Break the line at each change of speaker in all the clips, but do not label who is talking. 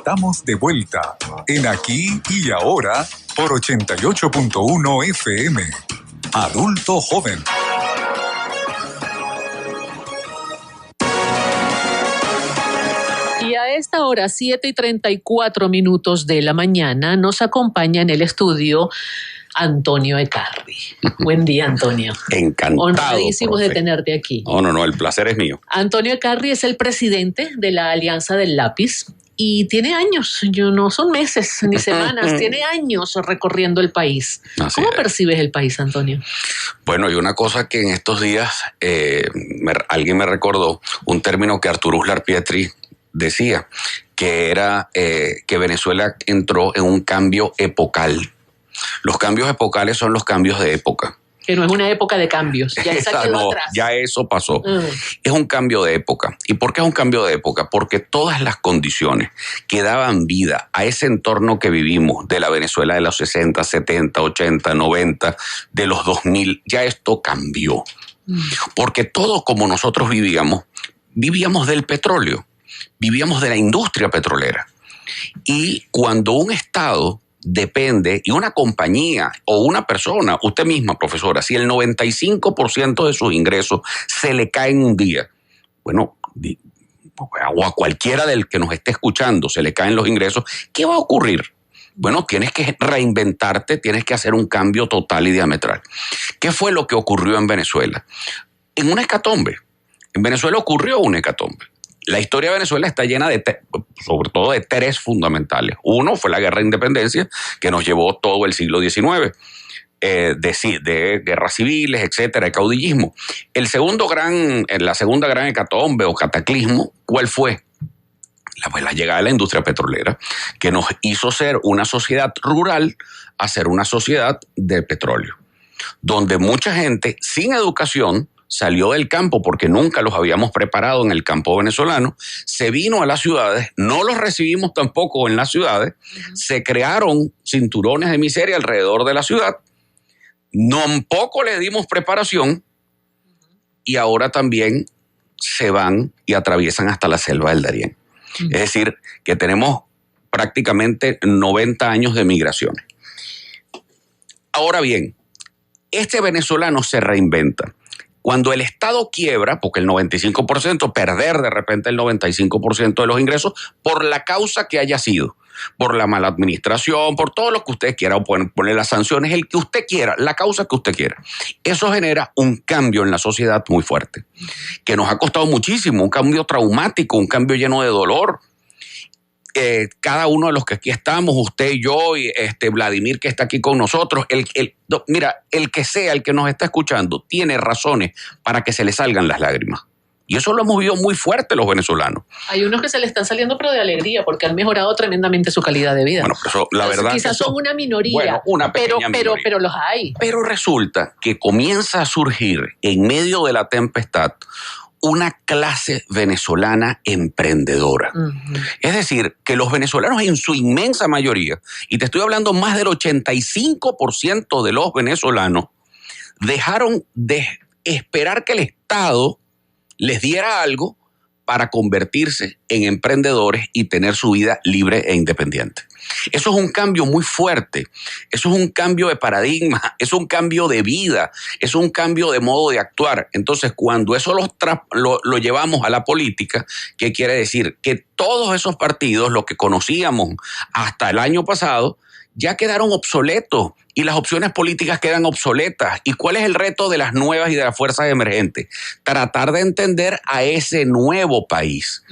estamos de vuelta en Aquí y Ahora por 88.1 FM. Adulto Joven.
Y a esta hora, 7:34 de la mañana, nos acompaña en el estudio Antonio Ecarri. Buen día, Antonio.
Encantado.
Honradísimos de tenerte aquí.
No, el placer es mío.
Antonio Ecarri es el presidente de la Alianza del Lápiz y tiene años, no son meses ni semanas, tiene años recorriendo el país. ¿Cómo percibes el país, Antonio?
Bueno, hay una cosa que en estos días alguien me recordó, un término que Arturo Uslar Pietri decía, que era que Venezuela entró en un cambio epocal. Los cambios epocales son los cambios de época. Que no es una época de cambios, ya esa quedó atrás. Ya eso pasó. Es un cambio de época. ¿Y por qué es un cambio de época? Porque todas las condiciones que daban vida a ese entorno que vivimos de la Venezuela de los 60, 70, 80, 90, de los 2000, ya esto cambió. Porque todo como nosotros vivíamos del petróleo, vivíamos de la industria petrolera. Y cuando un Estado depende, y una compañía o una persona, usted misma, profesora, si el 95% de sus ingresos se le cae en un día, bueno, o a cualquiera del que nos esté escuchando se le caen los ingresos, ¿qué va a ocurrir? Bueno, tienes que reinventarte, tienes que hacer un cambio total y diametral. ¿Qué fue lo que ocurrió en Venezuela? En una hecatombe. En Venezuela ocurrió una hecatombe. La historia de Venezuela está llena sobre todo de tres fundamentales. Uno fue la guerra de independencia, que nos llevó todo el siglo XIX, de guerras civiles, etcétera, de caudillismo. La segunda gran hecatombe o cataclismo, ¿cuál fue? La llegada de la industria petrolera, que nos hizo ser una sociedad rural a ser una sociedad de petróleo, donde mucha gente sin educación salió del campo porque nunca los habíamos preparado en el campo venezolano, se vino a las ciudades, no los recibimos tampoco en las ciudades, se crearon cinturones de miseria alrededor de la ciudad, tampoco le dimos preparación y ahora también se van y atraviesan hasta la selva del Darién. Es decir, que tenemos prácticamente 90 años de migraciones. Ahora bien, este venezolano se reinventa. Cuando el Estado quiebra, porque el 95%, perder de repente el 95% de los ingresos, por la causa que haya sido, por la mala administración, por todo lo que usted quiera, o pueden poner las sanciones, el que usted quiera, la causa que usted quiera. Eso genera un cambio en la sociedad muy fuerte, que nos ha costado muchísimo, un cambio traumático, un cambio lleno de dolor. Cada uno de los que aquí estamos, usted y yo, y Vladimir que está aquí con nosotros, mira, el que sea, el que nos está escuchando, tiene razones para que se le salgan las lágrimas. Y eso lo hemos vivido muy fuerte los venezolanos.
Hay unos que se le están saliendo pero de alegría porque han mejorado tremendamente su calidad de vida.
Bueno, pero eso, la verdad
quizás son una minoría,
bueno, una pequeña minoría.
Pero los hay.
Pero resulta que comienza a surgir en medio de la tempestad una clase venezolana emprendedora. Es decir, que los venezolanos en su inmensa mayoría, y te estoy hablando más del 85% de los venezolanos, dejaron de esperar que el Estado les diera algo para convertirse en emprendedores y tener su vida libre e independiente. Eso es un cambio muy fuerte, eso es un cambio de paradigma, es un cambio de vida, es un cambio de modo de actuar. Entonces, cuando eso lo llevamos a la política, ¿qué quiere decir? Que todos esos partidos, lo que conocíamos hasta el año pasado, ya quedaron obsoletos y las opciones políticas quedan obsoletas. ¿Y cuál es el reto de las nuevas y de las fuerzas emergentes? Tratar de entender a ese nuevo país.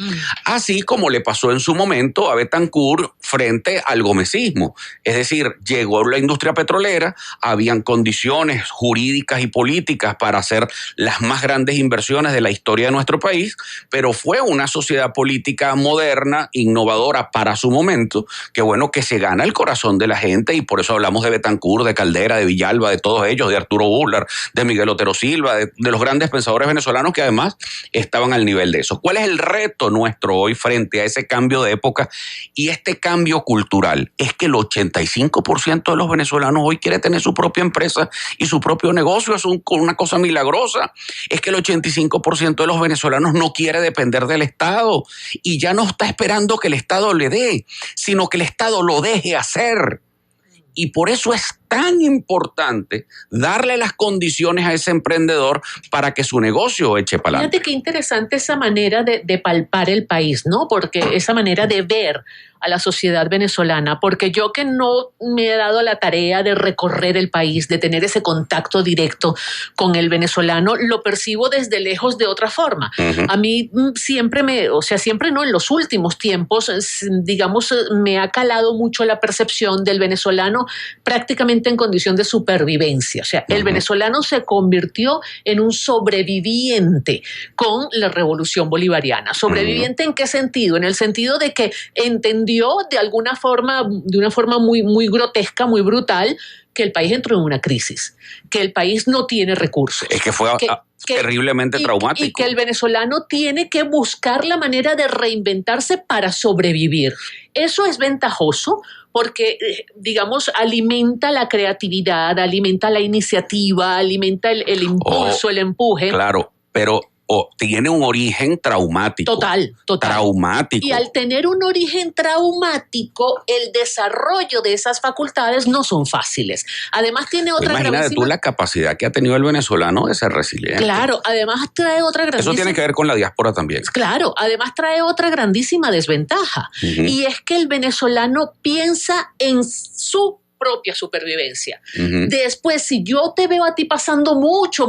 Así como le pasó en su momento a Betancur frente al gomecismo. Es decir, llegó la industria petrolera, habían condiciones jurídicas y políticas para hacer las más grandes inversiones de la historia de nuestro país, pero fue una sociedad política moderna, innovadora para su momento, que bueno, que se gana el corazón de la gente y por eso hablamos de Betancur Betancourt, de Caldera, de Villalba, de todos ellos, de Arturo Uslar, de Miguel Otero Silva, de los grandes pensadores venezolanos que además estaban al nivel de eso. ¿Cuál es el reto nuestro hoy frente a ese cambio de época y este cambio cultural? Es que el 85% de los venezolanos hoy quiere tener su propia empresa y su propio negocio. Es una cosa milagrosa. Es que el 85% de los venezolanos no quiere depender del Estado y ya no está esperando que el Estado le dé, sino que el Estado lo deje hacer. Y por eso es tan importante darle las condiciones a ese emprendedor para que su negocio eche para adelante.
Fíjate qué interesante esa manera de palpar el país, ¿no? Porque esa manera de ver a la sociedad venezolana, porque yo que no me he dado la tarea de recorrer el país, de tener ese contacto directo con el venezolano, lo percibo desde lejos de otra forma. Uh-huh. A mí siempre siempre no, en los últimos tiempos, digamos, me ha calado mucho la percepción del venezolano prácticamente en condición de supervivencia. O sea, el venezolano se convirtió en un sobreviviente con la revolución bolivariana. ¿Sobreviviente en qué sentido? En el sentido de que entendió de alguna forma, de una forma muy, muy grotesca, muy brutal, que el país entró en una crisis, que el país no tiene recursos.
Es que fue terriblemente traumático.
Y que el venezolano tiene que buscar la manera de reinventarse para sobrevivir. Eso es ventajoso porque, digamos, alimenta la creatividad, alimenta la iniciativa, alimenta el impulso, el empuje.
Claro, pero tiene un origen traumático.
Total.
Traumático.
Y al tener un origen traumático, el desarrollo de esas facultades no son fáciles. Además tiene otra
gravísima... Imagínate tú la capacidad que ha tenido el venezolano de ser resiliente.
Claro, además trae otra grandísima...
Eso tiene que ver con la diáspora también.
Claro, además trae otra grandísima desventaja. Uh-huh. Y es que el venezolano piensa en su propia supervivencia. Uh-huh. Después, si yo te veo a ti pasando mucho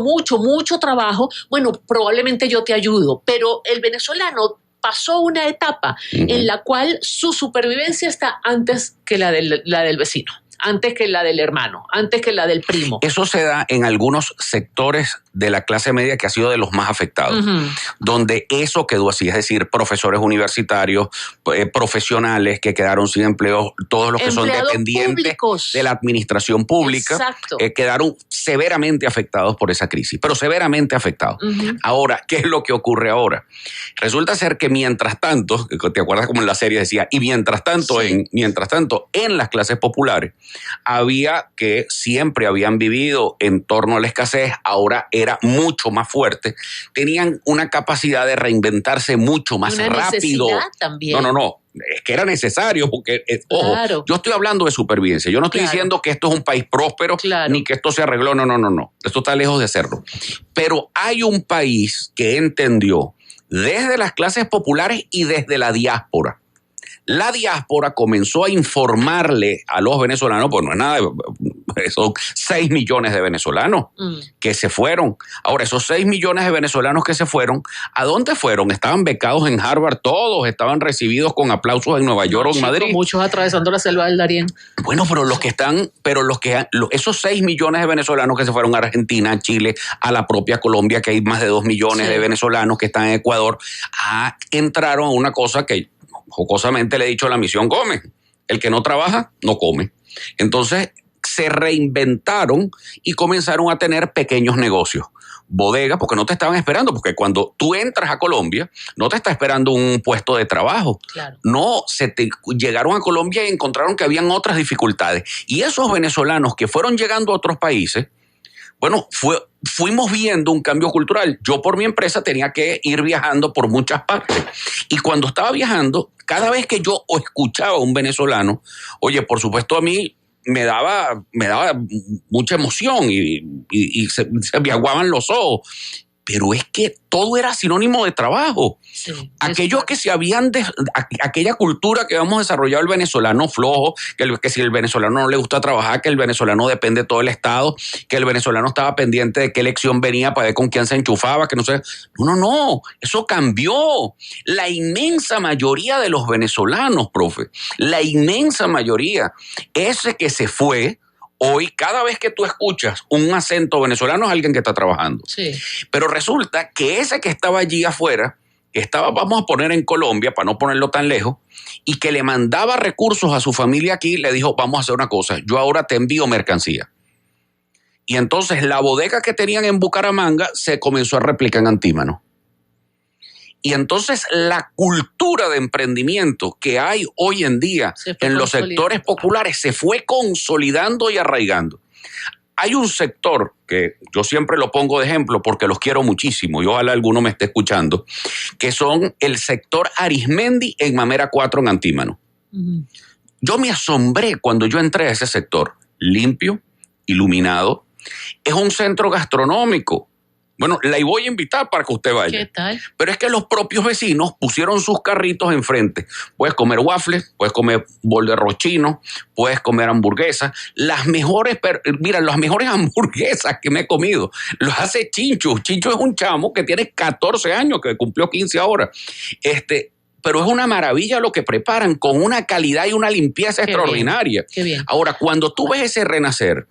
trabajo, bueno, probablemente yo te ayudo, pero el venezolano pasó una etapa uh-huh. en la cual su supervivencia está antes que la del vecino, antes que la del hermano, antes que la del primo.
Eso se da en algunos sectores de la clase media que ha sido de los más afectados, uh-huh. donde eso quedó así, es decir, profesores universitarios, profesionales que quedaron sin empleo, todos los que son dependientes públicos de la administración pública, quedaron severamente afectados por esa crisis, pero severamente afectados. Uh-huh. Ahora, ¿qué es lo que ocurre ahora? Resulta ser que mientras tanto, ¿te acuerdas como en la serie decía? Y mientras tanto, en las clases populares, había que siempre habían vivido en torno a la escasez, ahora era mucho más fuerte, tenían una capacidad de reinventarse mucho más rápido.
También.
No, es que era necesario porque, ojo, yo estoy hablando de supervivencia, yo no estoy diciendo que esto es un país próspero, ni que esto se arregló, no, esto está lejos de serlo. Pero hay un país que entendió desde las clases populares y desde la diáspora. La diáspora comenzó a informarle a los venezolanos, pues no es nada, son 6 millones de venezolanos que se fueron. Ahora, esos 6 millones de venezolanos que se fueron, ¿a dónde fueron? Estaban becados en Harvard, todos estaban recibidos con aplausos en Nueva York o en Madrid.
Muchos atravesando la selva del Darién.
Bueno, esos 6 millones de venezolanos que se fueron a Argentina, a Chile, a la propia Colombia, que hay más de 2 millones de venezolanos que están en Ecuador, entraron a una cosa que jocosamente le he dicho a la misión come. El que no trabaja, no come. Entonces se reinventaron y comenzaron a tener pequeños negocios. Bodegas, porque no te estaban esperando, porque cuando tú entras a Colombia, no te está esperando un puesto de trabajo.
Claro.
No, llegaron a Colombia y encontraron que habían otras dificultades. Y esos venezolanos que fueron llegando a otros países, bueno, fuimos viendo un cambio cultural. Yo por mi empresa tenía que ir viajando por muchas partes. Y cuando estaba viajando, cada vez que yo escuchaba a un venezolano, oye, por supuesto a mí me daba mucha emoción y se me aguaban los ojos. Pero es que todo era sinónimo de trabajo. Sí, aquellos que se habían aquella cultura que habíamos desarrollado el venezolano flojo, que si el venezolano no le gusta trabajar, que el venezolano depende de todo el Estado, que el venezolano estaba pendiente de qué elección venía para ver con quién se enchufaba, que no sé. No, eso cambió. La inmensa mayoría de los venezolanos, profe, la inmensa mayoría, ese que se fue, hoy, cada vez que tú escuchas un acento venezolano es alguien que está trabajando.
Sí.
Pero resulta que ese que estaba allí afuera que estaba, vamos a poner en Colombia, para no ponerlo tan lejos, y que le mandaba recursos a su familia aquí, le dijo, vamos a hacer una cosa, yo ahora te envío mercancía. Y entonces la bodega que tenían en Bucaramanga se comenzó a replicar en Antímano. Y entonces la cultura de emprendimiento que hay hoy en día en los sectores populares se fue consolidando y arraigando. Hay un sector que yo siempre lo pongo de ejemplo porque los quiero muchísimo y ojalá alguno me esté escuchando, que son el sector Arismendi en Mamera 4 en Antímano. Uh-huh. Yo me asombré cuando yo entré a ese sector, limpio, iluminado, es un centro gastronómico. Bueno, la voy a invitar para que usted vaya.
¿Qué tal?
Pero es que los propios vecinos pusieron sus carritos enfrente. Puedes comer waffles, puedes comer bol de arroz chino, puedes comer hamburguesas. Las mejores hamburguesas que me he comido los hace Chincho. Chincho es un chamo que tiene 14 años, que cumplió 15 ahora. Pero es una maravilla lo que preparan con una calidad y una limpieza extraordinaria.
Qué bien.
Ahora, cuando tú ves ese renacer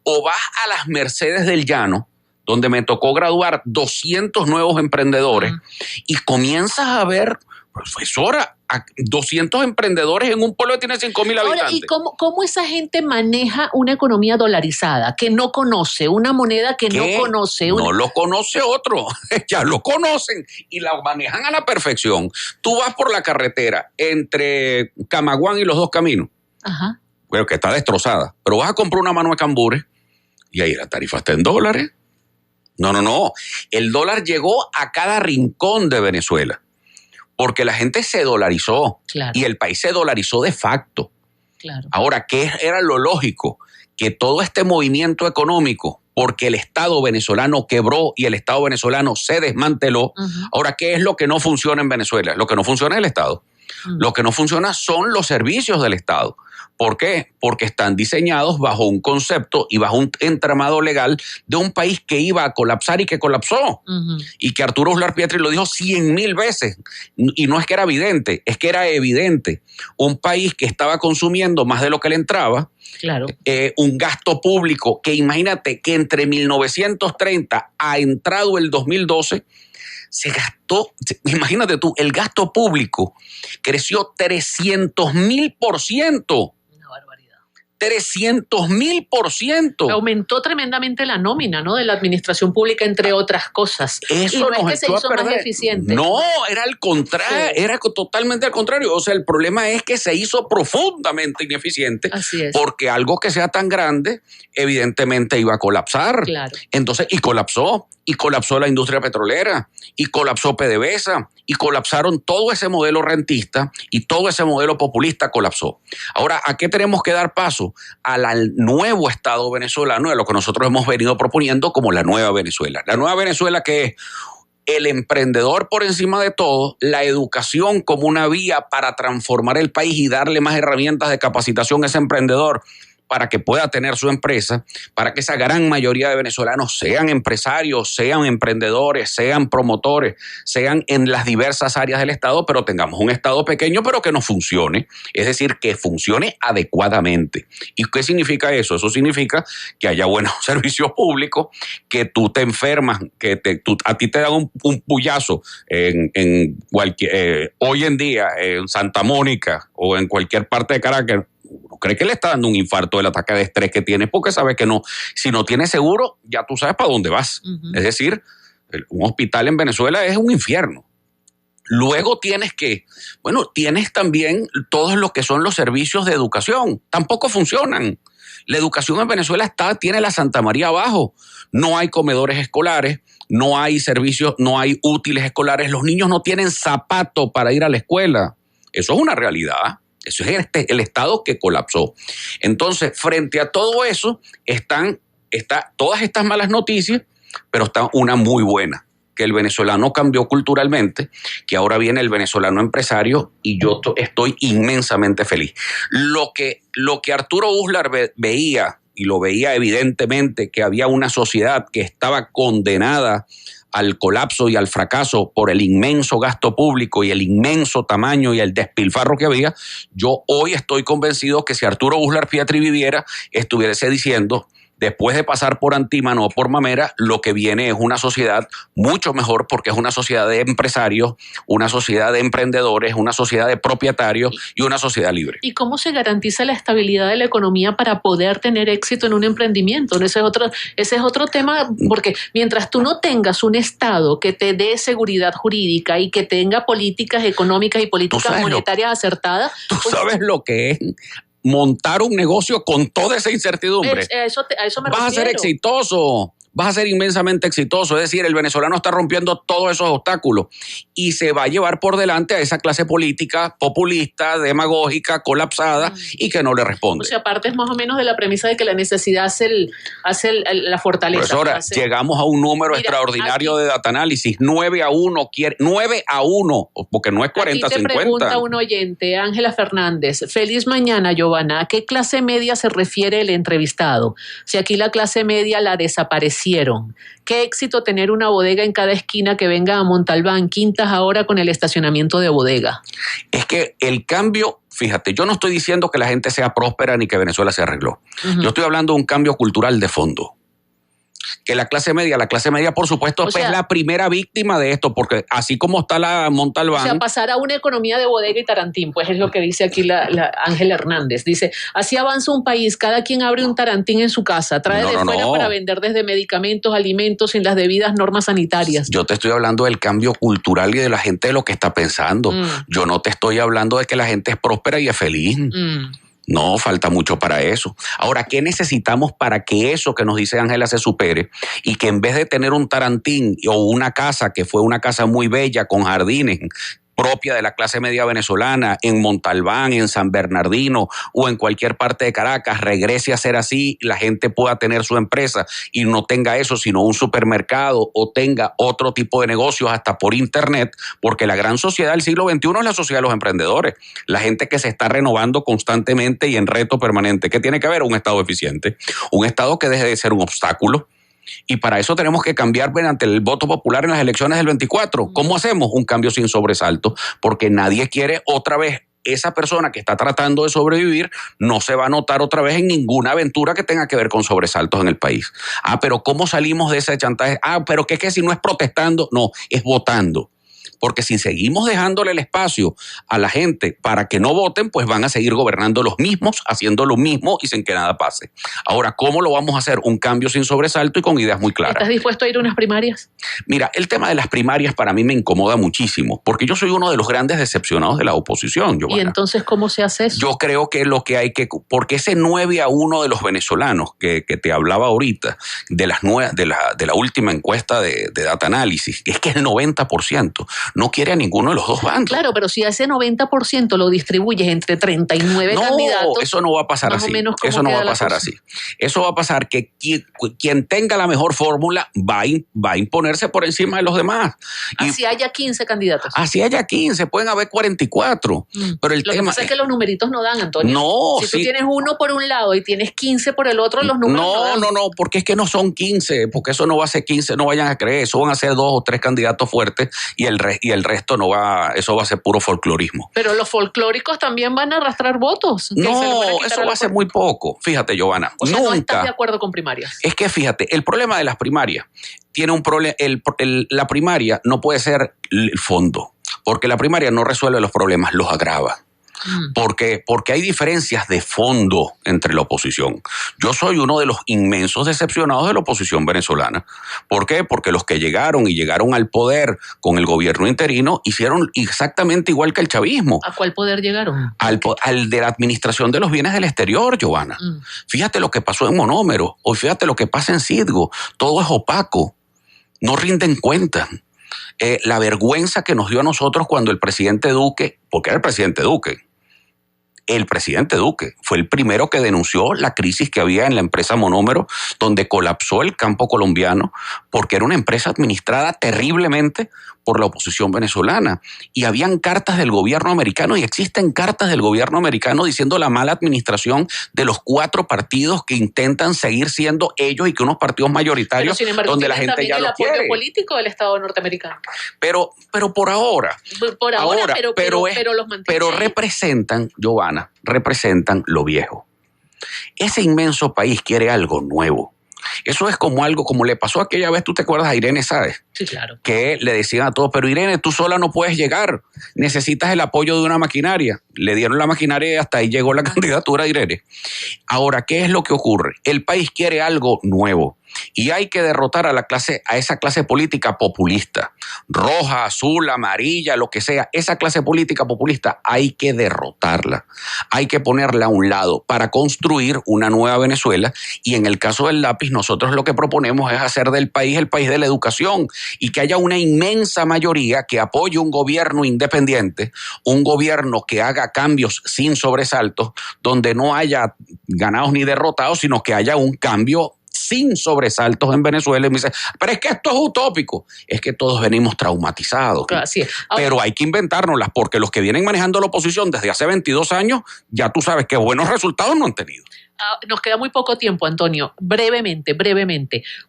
o vas a las Mercedes del Llano, donde me tocó graduar 200 nuevos emprendedores, y comienzas a ver, profesora, 200 emprendedores en un pueblo que tiene 5,000 habitantes.
Ahora, ¿y cómo esa gente maneja una economía dolarizada, que no conoce, una moneda que no conoce?
No lo conoce otro, ya lo conocen y la manejan a la perfección. Tú vas por la carretera entre Camaguán y los Dos Caminos,
ajá,
bueno, que está destrozada, pero vas a comprar una mano de cambures y ahí la tarifa está en dólares. No. El dólar llegó a cada rincón de Venezuela porque la gente se dolarizó, claro, y el país se dolarizó de facto.
Claro.
Ahora, ¿qué era lo lógico? Que todo este movimiento económico, porque el Estado venezolano quebró y el Estado venezolano se desmanteló. Uh-huh. Ahora, ¿qué es lo que no funciona en Venezuela? Lo que no funciona es el Estado. Uh-huh. Lo que no funciona son los servicios del Estado. ¿Por qué? Porque están diseñados bajo un concepto y bajo un entramado legal de un país que iba a colapsar y que colapsó. Uh-huh. Y que Arturo Uslar Pietri lo dijo 100,000 veces. Y no es que era evidente, es que era evidente. Un país que estaba consumiendo más de lo que le entraba.
Claro.
Un gasto público que imagínate que entre 1930 ha entrado el 2012, se gastó, imagínate tú, el gasto público creció 300,000%. 300,000%.
Aumentó tremendamente la nómina, ¿no?, de la administración pública, entre otras cosas.
Eso
y no
nos
es que se hizo más eficiente.
No, era al contrario, sí, era totalmente al contrario. O sea, el problema es que se hizo profundamente ineficiente.
Así es.
Porque algo que sea tan grande, evidentemente iba a colapsar.
Claro.
Entonces, y colapsó la industria petrolera, y colapsó PDVSA, y colapsaron todo ese modelo rentista, y todo ese modelo populista colapsó. Ahora, ¿a qué tenemos que dar paso? Al nuevo Estado venezolano, de lo que nosotros hemos venido proponiendo como la nueva Venezuela. La nueva Venezuela, que es el emprendedor por encima de todo, la educación como una vía para transformar el país y darle más herramientas de capacitación a ese emprendedor para que pueda tener su empresa, para que esa gran mayoría de venezolanos sean empresarios, sean emprendedores, sean promotores, sean en las diversas áreas del Estado, pero tengamos un Estado pequeño, pero que no funcione. Es decir, que funcione adecuadamente. ¿Y qué significa eso? Eso significa que haya buenos servicios públicos, que tú te enfermas, que a ti te dan un puyazo en cualquier, hoy en día en Santa Mónica o en cualquier parte de Caracas. Uno cree que le está dando un infarto del ataque de estrés que tienes, porque sabes que no, si no tienes seguro, ya tú sabes para dónde vas. Uh-huh. Es decir, un hospital en Venezuela es un infierno. Luego tienes también todos los que son los servicios de educación. Tampoco funcionan. La educación en Venezuela tiene la Santa María abajo. No hay comedores escolares, no hay servicios, no hay útiles escolares. Los niños no tienen zapato para ir a la escuela. Eso es una realidad. Eso es el Estado que colapsó. Entonces, frente a todo eso, están todas estas malas noticias, pero está una muy buena, que el venezolano cambió culturalmente, que ahora viene el venezolano empresario, y yo estoy inmensamente feliz. Lo que Arturo Uslar veía, y lo veía evidentemente, que había una sociedad que estaba condenada al colapso y al fracaso por el inmenso gasto público y el inmenso tamaño y el despilfarro que había, yo hoy estoy convencido que si Arturo Uslar Pietri viviera, estuviese diciendo: después de pasar por Antímano o por Mamera, lo que viene es una sociedad mucho mejor porque es una sociedad de empresarios, una sociedad de emprendedores, una sociedad de propietarios y una sociedad libre.
¿Y cómo se garantiza la estabilidad de la economía para poder tener éxito en un emprendimiento? Ese es otro tema, porque mientras tú no tengas un Estado que te dé seguridad jurídica y que tenga políticas económicas y políticas monetarias acertadas...
¿Tú sabes lo que es montar un negocio con toda esa incertidumbre?
A eso me
Vas a ser exitoso, vas a ser inmensamente exitoso. Es decir, el venezolano está rompiendo todos esos obstáculos y se va a llevar por delante a esa clase política populista, demagógica, colapsada y que no le responde.
O sea, aparte es más o menos de la premisa de que la necesidad hace la fortaleza.
Profesora, llegamos a un número extraordinario de data análisis, 9-1, 9-1, porque no es 40-50.
Aquí te pregunta un oyente, Ángela Fernández, feliz mañana, Giovanna, ¿a qué clase media se refiere el entrevistado? Si aquí la clase media la desaparecieron. Qué éxito tener una bodega en cada esquina que venga a Montalbán, Quintas ahora con el estacionamiento de bodega.
Es que el cambio, fíjate, yo no estoy diciendo que la gente sea próspera ni que Venezuela se arregló. Yo estoy hablando de un cambio cultural de fondo. Que la clase media, por supuesto, es la primera víctima de esto, porque así como está la Montalbán...
O sea, pasar a una economía de bodega y tarantín, pues es lo que dice aquí la Ángela Hernández. Dice, así avanza un país, cada quien abre un tarantín en su casa, trae de fuera para vender desde medicamentos, alimentos, sin las debidas normas sanitarias.
Yo te estoy hablando del cambio cultural y de la gente de lo que está pensando. Yo no te estoy hablando de que la gente es próspera y es feliz. No, falta mucho para eso. Ahora, ¿qué necesitamos para que eso que nos dice Ángela se supere? Y que en vez de tener un tarantín o una casa, que fue una casa muy bella con jardines, propia de la clase media venezolana, en Montalbán, en San Bernardino o en cualquier parte de Caracas, regrese a ser así, la gente pueda tener su empresa y no tenga eso, sino un supermercado o tenga otro tipo de negocios hasta por internet, porque la gran sociedad del siglo XXI es la sociedad de los emprendedores, la gente que se está renovando constantemente y en reto permanente. ¿Qué tiene que haber? Un Estado eficiente, un Estado que deje de ser un obstáculo. Y para eso tenemos que cambiar mediante el voto popular en las elecciones del 24. ¿Cómo hacemos? Un cambio sin sobresalto, porque nadie quiere otra vez. Esa persona que está tratando de sobrevivir no se va a notar otra vez en ninguna aventura que tenga que ver con sobresaltos en el país. Pero ¿cómo salimos de ese chantaje? Pero que si no es protestando, no, es votando. Porque si seguimos dejándole el espacio a la gente para que no voten, pues van a seguir gobernando los mismos, haciendo lo mismo y sin que nada pase. Ahora, ¿cómo lo vamos a hacer? Un cambio sin sobresalto y con ideas muy claras.
¿Estás dispuesto a ir a unas primarias?
Mira, el tema de las primarias para mí me incomoda muchísimo, porque yo soy uno de los grandes decepcionados de la oposición, Giovanna.
¿Y entonces cómo se hace eso?
Yo creo que lo que hay que... Porque ese 9-1 de los venezolanos que te hablaba ahorita, de la última encuesta de Data Análisis, es que el 90% no quiere a ninguno de los dos bandos.
Claro, pero si ese 90% lo distribuyes entre 39 candidatos...
No, eso no va a pasar así. Eso no va a pasar así. Eso va a pasar que quien tenga la mejor fórmula va a imponerse por encima de los demás.
Así haya 15 candidatos.
Así haya 15, pueden haber 44. Pero
lo que pasa es que los numeritos no dan, Antonio.
No,
si tú tienes uno por un lado y tienes 15 por el otro, los números no dan.
No, porque es que no son 15, porque eso no va a ser 15, no vayan a creer, eso van a ser 2 o 3 candidatos fuertes y el resto no va, eso va a ser puro folclorismo.
Pero los folclóricos también van a arrastrar votos.
No, eso va a ser muy poco. Fíjate, Giovanna.
O sea, no estás de acuerdo con primarias.
Es que fíjate, el problema de las primarias tiene un problema. La primaria no puede ser el fondo, porque la primaria no resuelve los problemas, los agrava. Porque hay diferencias de fondo entre la oposición. Yo soy uno de los inmensos decepcionados de la oposición venezolana. ¿Por qué? Porque los que llegaron al poder con el gobierno interino hicieron exactamente igual que el chavismo.
¿A cuál poder llegaron?
Al de la administración de los bienes del exterior, Giovanna. Fíjate lo que pasó en Monómero, o fíjate lo que pasa en Citgo. Todo es opaco. No rinden cuenta. La vergüenza que nos dio a nosotros cuando el presidente Duque, porque era el presidente Duque fue el primero que denunció la crisis que había en la empresa Monómero, donde colapsó el campo colombiano, porque era una empresa administrada terriblemente por la oposición venezolana. Y habían cartas del gobierno americano, y existen cartas del gobierno americano diciendo la mala administración de los 4 partidos que intentan seguir siendo ellos y que unos partidos mayoritarios,
pero, sin embargo,
donde la gente ya lo quiere.
El apoyo político del Estado norteamericano.
Pero por ahora.
Pero los mantienen.
Pero representan, Giovanna, representan lo viejo. Ese inmenso país quiere algo nuevo. Eso es como algo, como le pasó aquella vez, ¿tú te acuerdas a Irene Sáez?
Sí, claro.
Que le decían a todos, pero Irene, tú sola no puedes llegar, necesitas el apoyo de una maquinaria. Le dieron la maquinaria y hasta ahí llegó la candidatura de Irene. Ahora, ¿qué es lo que ocurre? El país quiere algo nuevo. Y hay que derrotar a esa clase política populista, roja, azul, amarilla, lo que sea. Esa clase política populista hay que derrotarla, hay que ponerla a un lado para construir una nueva Venezuela. Y en el caso del lápiz, nosotros lo que proponemos es hacer del país el país de la educación y que haya una inmensa mayoría que apoye un gobierno independiente, un gobierno que haga cambios sin sobresaltos, donde no haya ganados ni derrotados, sino que haya un cambio sin sobresaltos en Venezuela. Y me dice, pero es que esto es utópico. Es que todos venimos traumatizados.
Así es. Ahora,
pero hay que inventárnoslas, porque los que vienen manejando la oposición desde hace 22 años, ya tú sabes que buenos resultados no han tenido.
Nos queda muy poco tiempo, Antonio. Brevemente,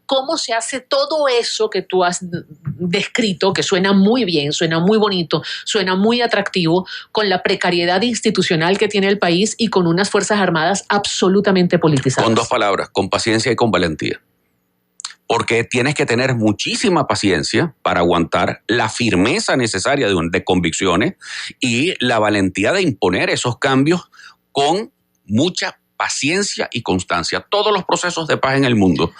¿cómo se hace todo eso que tú has descrito, que suena muy bien, suena muy bonito, suena muy atractivo, con la precariedad institucional que tiene el país y con unas Fuerzas Armadas absolutamente politizadas?
Con 2 palabras, con paciencia y con valentía. Porque tienes que tener muchísima paciencia para aguantar la firmeza necesaria de convicciones y la valentía de imponer esos cambios con mucha paciencia y constancia. Todos los procesos de paz en el mundo,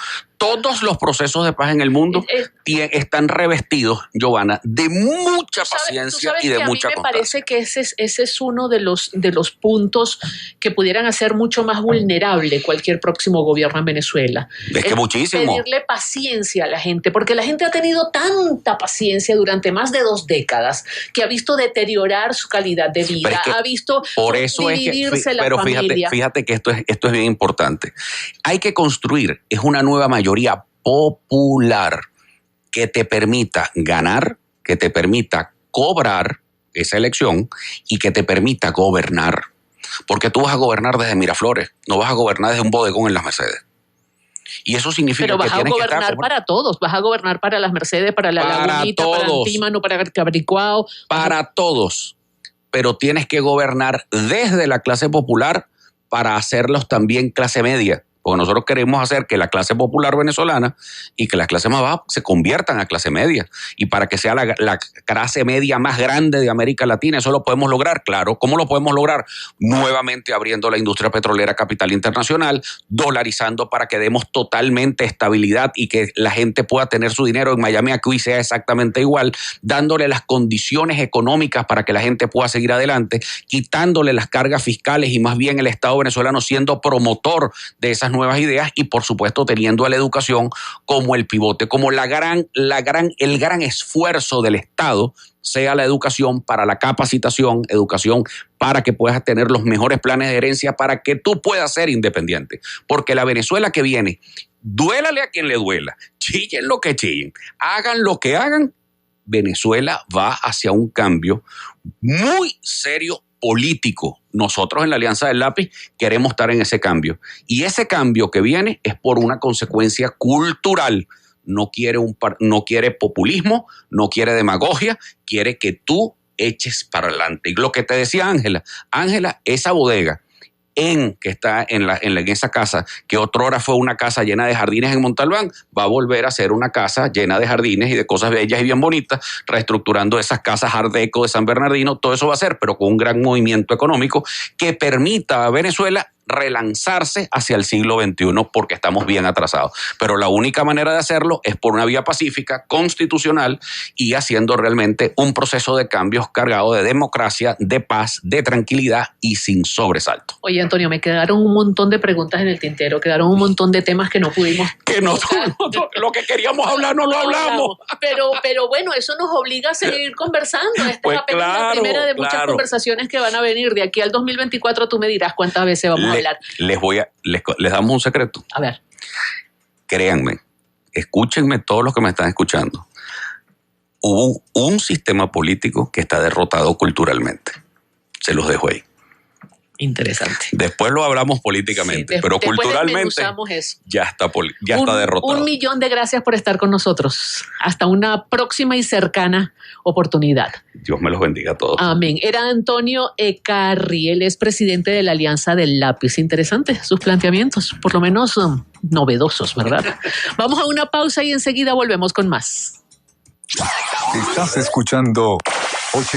están revestidos, Giovanna, de mucha paciencia y de mucha constancia. A mí me
parece que ese es uno de los puntos que pudieran hacer mucho más vulnerable cualquier próximo gobierno en Venezuela.
Es que muchísimo.
Pedirle paciencia a la gente, porque la gente ha tenido tanta paciencia durante más de 2 décadas que ha visto deteriorar su calidad de vida, ha visto dividirse la familia.
Fíjate que esto es bien importante. Hay que construir, es una nueva mayoría popular que te permita ganar, que te permita cobrar esa elección y que te permita gobernar. Porque tú vas a gobernar desde Miraflores, no vas a gobernar desde un bodegón en las Mercedes. Y eso significa que tienes que estar...
Pero vas a gobernar para todos, vas a gobernar para las Mercedes, para la Lagunita, para Antímano, para Cabricuao.
Para todos, pero tienes que gobernar desde la clase popular para hacerlos también clase media. Porque nosotros queremos hacer que la clase popular venezolana y que las clases más bajas se conviertan a clase media. Y para que sea la clase media más grande de América Latina, eso lo podemos lograr, claro. ¿Cómo lo podemos lograr? Nuevamente abriendo la industria petrolera a capital internacional, dolarizando para que demos totalmente estabilidad y que la gente pueda tener su dinero en Miami aquí sea exactamente igual, dándole las condiciones económicas para que la gente pueda seguir adelante, quitándole las cargas fiscales y más bien el Estado venezolano siendo promotor de esas nuevas ideas y por supuesto teniendo a la educación como el pivote, como el gran esfuerzo del Estado sea la educación para la capacitación, educación para que puedas tener los mejores planes de herencia para que tú puedas ser independiente. Porque la Venezuela que viene, duélale a quien le duela, chillen lo que chillen, hagan lo que hagan, Venezuela va hacia un cambio muy serio político. Nosotros en la Alianza del Lápiz queremos estar en ese cambio. Y ese cambio que viene es por una consecuencia cultural. No quiere populismo, no quiere demagogia, quiere que tú eches para adelante. Y lo que te decía Ángela, esa bodega que está en esa casa, que otrora fue una casa llena de jardines en Montalbán, va a volver a ser una casa llena de jardines y de cosas bellas y bien bonitas, reestructurando esas casas Art Deco de San Bernardino. Todo eso va a ser, pero con un gran movimiento económico que permita a Venezuela relanzarse hacia el siglo XXI, porque estamos bien atrasados. Pero la única manera de hacerlo es por una vía pacífica, constitucional y haciendo realmente un proceso de cambios cargado de democracia, de paz, de tranquilidad y sin sobresalto.
Oye, Antonio, me quedaron un montón de preguntas en el tintero, quedaron un montón de temas que no pudimos...
Lo que queríamos hablar no lo hablamos.
Pero bueno, eso nos obliga a seguir conversando. Esta es apenas la primera de muchas conversaciones que van a venir. De aquí al 2024 tú me dirás cuántas veces vamos a hablar.
Les damos un secreto.
A ver.
Créanme, escúchenme todos los que me están escuchando. Hubo un sistema político que está derrotado culturalmente. Se los dejo ahí.
Interesante.
Después lo hablamos políticamente,
Sí,
pero
después
culturalmente
eso.
ya está derrotado.
1 millón de gracias por estar con nosotros. Hasta una próxima y cercana oportunidad.
Dios me los bendiga a todos.
Amén. Era Antonio Ecarri, él es presidente de la Alianza del Lápiz. Interesante sus planteamientos, por lo menos novedosos, ¿verdad? Vamos a una pausa y enseguida volvemos con más.
Estás escuchando